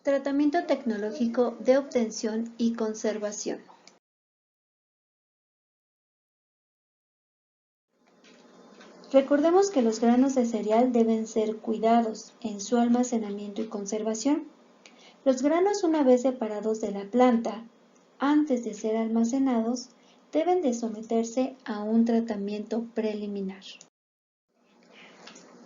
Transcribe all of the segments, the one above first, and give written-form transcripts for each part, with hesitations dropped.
Tratamiento tecnológico de obtención y conservación. Recordemos que los granos de cereal deben ser cuidados en su almacenamiento y conservación. Los granos, una vez separados de la planta, antes de ser almacenados, deben de someterse a un tratamiento preliminar.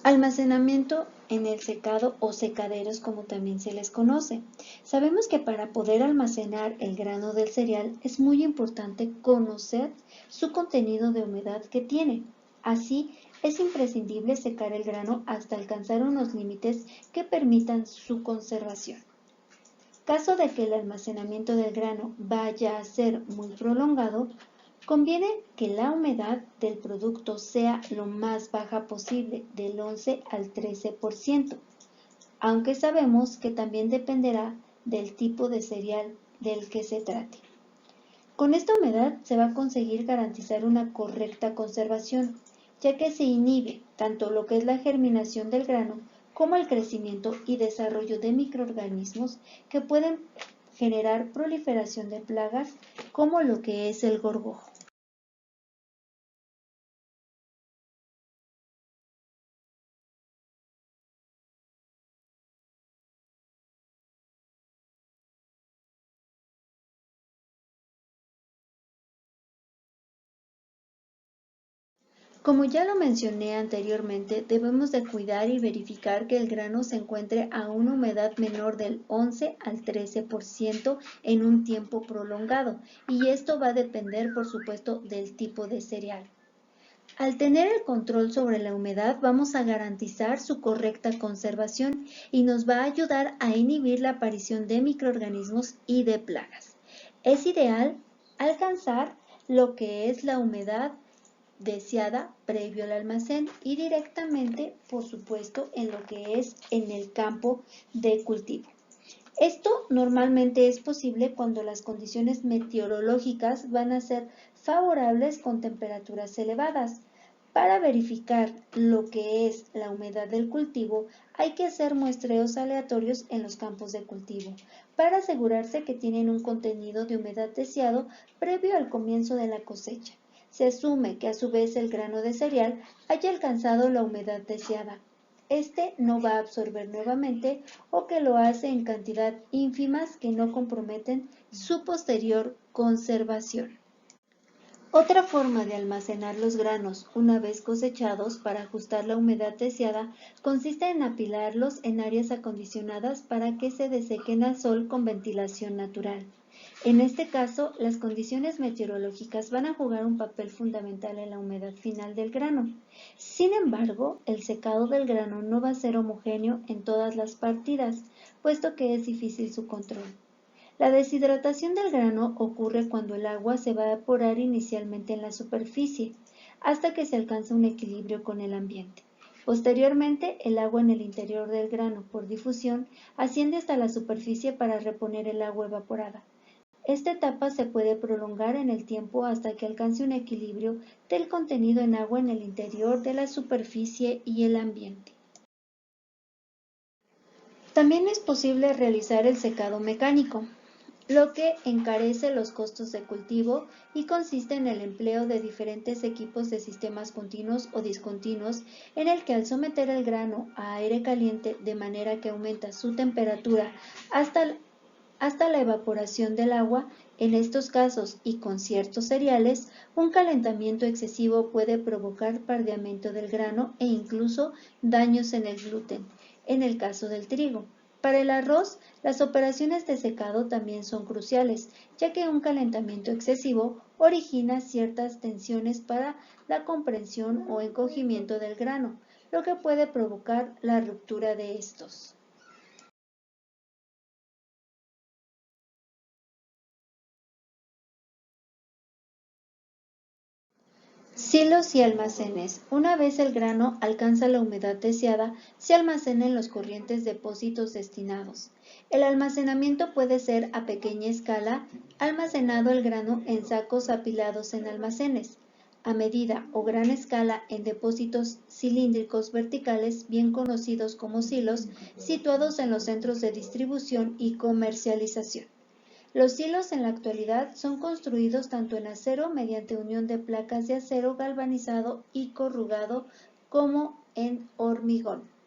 Almacenamiento en el secado o secaderos, como también se les conoce. Sabemos que para poder almacenar el grano del cereal es muy importante conocer su contenido de humedad que tiene. Así, es imprescindible secar el grano hasta alcanzar unos límites que permitan su conservación. Caso de que el almacenamiento del grano vaya a ser muy prolongado, conviene que la humedad del producto sea lo más baja posible, del 11 al 13%, aunque sabemos que también dependerá del tipo de cereal del que se trate. Con esta humedad se va a conseguir garantizar una correcta conservación, ya que se inhibe tanto lo que es la germinación del grano como el crecimiento y desarrollo de microorganismos que pueden generar proliferación de plagas como lo que es el gorgojo. Como ya lo mencioné anteriormente, debemos de cuidar y verificar que el grano se encuentre a una humedad menor del 11 al 13% en un tiempo prolongado, y esto va a depender, por supuesto, del tipo de cereal. Al tener el control sobre la humedad, vamos a garantizar su correcta conservación y nos va a ayudar a inhibir la aparición de microorganismos y de plagas. Es ideal alcanzar lo que es la humedad deseada previo al almacén y directamente, por supuesto, en lo que es en el campo de cultivo. Esto normalmente es posible cuando las condiciones meteorológicas van a ser favorables con temperaturas elevadas. Para verificar lo que es la humedad del cultivo, hay que hacer muestreos aleatorios en los campos de cultivo, para asegurarse que tienen un contenido de humedad deseado previo al comienzo de la cosecha. Se asume que a su vez el grano de cereal haya alcanzado la humedad deseada. Este no va a absorber nuevamente o que lo hace en cantidad ínfimas que no comprometen su posterior conservación. Otra forma de almacenar los granos una vez cosechados para ajustar la humedad deseada consiste en apilarlos en áreas acondicionadas para que se desequen al sol con ventilación natural. En este caso, las condiciones meteorológicas van a jugar un papel fundamental en la humedad final del grano. Sin embargo, el secado del grano no va a ser homogéneo en todas las partidas, puesto que es difícil su control. La deshidratación del grano ocurre cuando el agua se va a evaporar inicialmente en la superficie, hasta que se alcanza un equilibrio con el ambiente. Posteriormente, el agua en el interior del grano, por difusión, asciende hasta la superficie para reponer el agua evaporada. Esta etapa se puede prolongar en el tiempo hasta que alcance un equilibrio del contenido en agua en el interior de la superficie y el ambiente. También es posible realizar el secado mecánico, lo que encarece los costos de cultivo y consiste en el empleo de diferentes equipos de sistemas continuos o discontinuos en el que al someter el grano a aire caliente de manera que aumenta su temperatura hasta la evaporación del agua, en estos casos y con ciertos cereales, un calentamiento excesivo puede provocar pardeamiento del grano e incluso daños en el gluten, en el caso del trigo. Para el arroz, las operaciones de secado también son cruciales, ya que un calentamiento excesivo origina ciertas tensiones para la comprensión o encogimiento del grano, lo que puede provocar la ruptura de estos. Silos y almacenes. Una vez el grano alcanza la humedad deseada, se almacena en los corrientes depósitos destinados. El almacenamiento puede ser a pequeña escala, almacenado el grano en sacos apilados en almacenes. a medida o gran escala en depósitos cilíndricos verticales, bien conocidos como silos, situados en los centros de distribución y comercialización. Los silos en la actualidad son construidos tanto en acero mediante unión de placas de acero galvanizado y corrugado como en hormigón.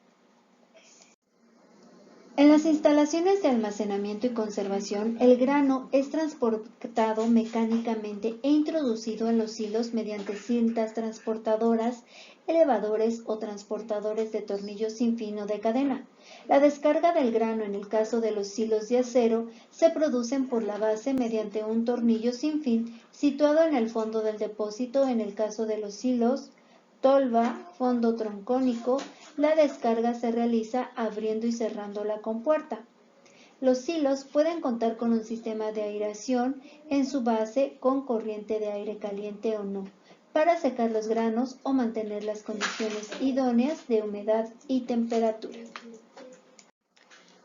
En las instalaciones de almacenamiento y conservación, el grano es transportado mecánicamente e introducido en los silos mediante cintas transportadoras, elevadores o transportadores de tornillos sin fin o de cadena. La descarga del grano en el caso de los silos de acero se producen por la base mediante un tornillo sin fin situado en el fondo del depósito. En el caso de los silos tolva, fondo troncónico, la descarga se realiza abriendo y cerrando la compuerta. Los silos pueden contar con un sistema de aireación en su base con corriente de aire caliente o no, para secar los granos o mantener las condiciones idóneas de humedad y temperatura.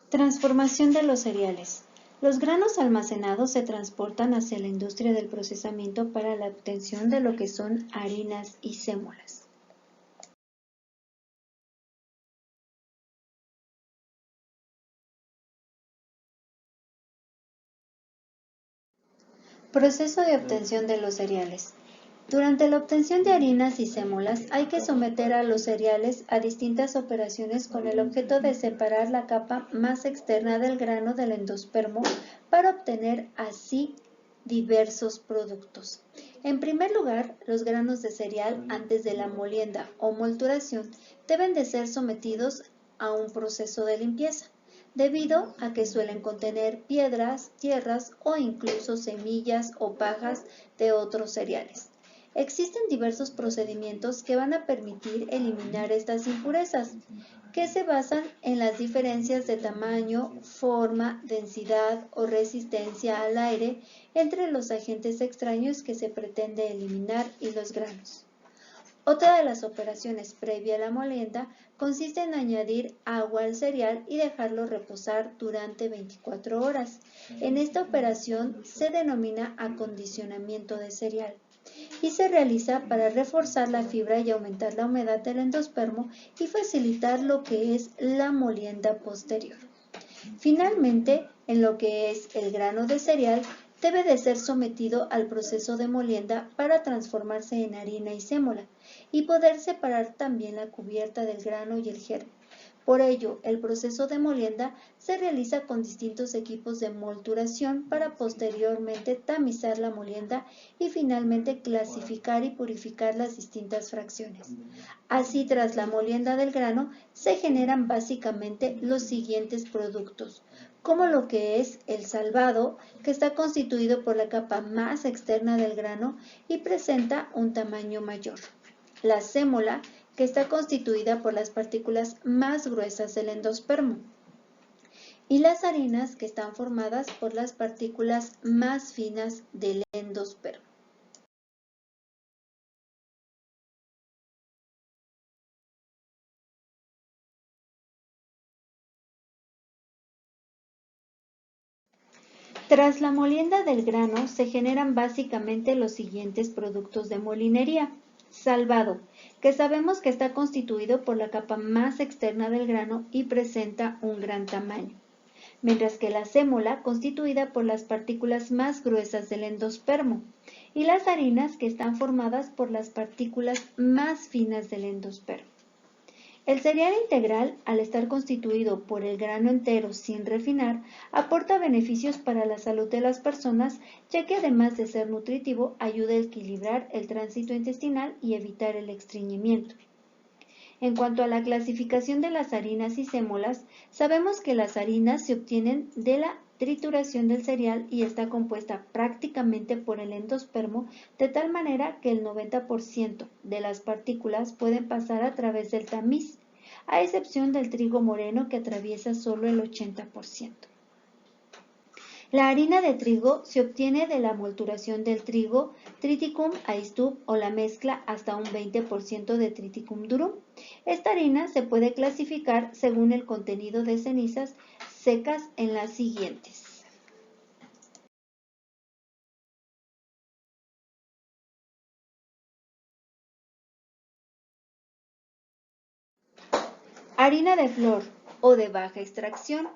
Transformación de los cereales. Los granos almacenados se transportan hacia la industria del procesamiento para la obtención de lo que son harinas y sémolas. Proceso de obtención de los cereales. Durante la obtención de harinas y sémolas hay que someter a los cereales a distintas operaciones con el objeto de separar la capa más externa del grano del endospermo para obtener así diversos productos. En primer lugar, los granos de cereal antes de la molienda o molturación deben de ser sometidos a un proceso de limpieza, debido a que suelen contener piedras, tierras o incluso semillas o pajas de otros cereales. Existen diversos procedimientos que van a permitir eliminar estas impurezas, que se basan en las diferencias de tamaño, forma, densidad o resistencia al aire entre los agentes extraños que se pretende eliminar y los granos. Otra de las operaciones previa a la molienda consiste en añadir agua al cereal y dejarlo reposar durante 24 horas. En esta operación se denomina acondicionamiento de cereal y se realiza para reforzar la fibra y aumentar la humedad del endospermo y facilitar lo que es la molienda posterior. Finalmente, en lo que es el grano de cereal, debe de ser sometido al proceso de molienda para transformarse en harina y sémola y poder separar también la cubierta del grano y el germen. Por ello, el proceso de molienda se realiza con distintos equipos de molturación para posteriormente tamizar la molienda y finalmente clasificar y purificar las distintas fracciones. Así, tras la molienda del grano, se generan básicamente los siguientes productos, como lo que es el salvado, que está constituido por la capa más externa del grano y presenta un tamaño mayor. La sémola, que está constituida por las partículas más gruesas del endospermo. Y las harinas, que están formadas por las partículas más finas del endospermo. Tras la molienda del grano se generan básicamente los siguientes productos de molinería. Salvado, que sabemos que está constituido por la capa más externa del grano y presenta un gran tamaño, mientras que la sémola constituida por las partículas más gruesas del endospermo y las harinas que están formadas por las partículas más finas del endospermo. El cereal integral, al estar constituido por el grano entero sin refinar, aporta beneficios para la salud de las personas, ya que además de ser nutritivo, ayuda a equilibrar el tránsito intestinal y evitar el estreñimiento. En cuanto a la clasificación de las harinas y sémolas, sabemos que las harinas se obtienen de la trituración del cereal y está compuesta prácticamente por el endospermo, de tal manera que el 90% de las partículas pueden pasar a través del tamiz, a excepción del trigo moreno que atraviesa solo el 80%. La harina de trigo se obtiene de la molturación del trigo, Triticum aestub o la mezcla hasta un 20% de Triticum durum. Esta harina se puede clasificar según el contenido de cenizas secas en las siguientes. Harina de flor o de baja extracción,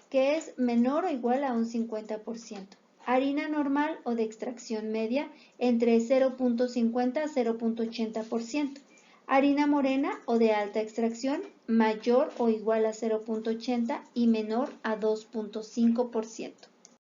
que es menor o igual a un 50%. Harina normal o de extracción media, entre 0.50 a 0.80%. Harina morena o de alta extracción, mayor o igual a 0.80 y menor a 2.5%.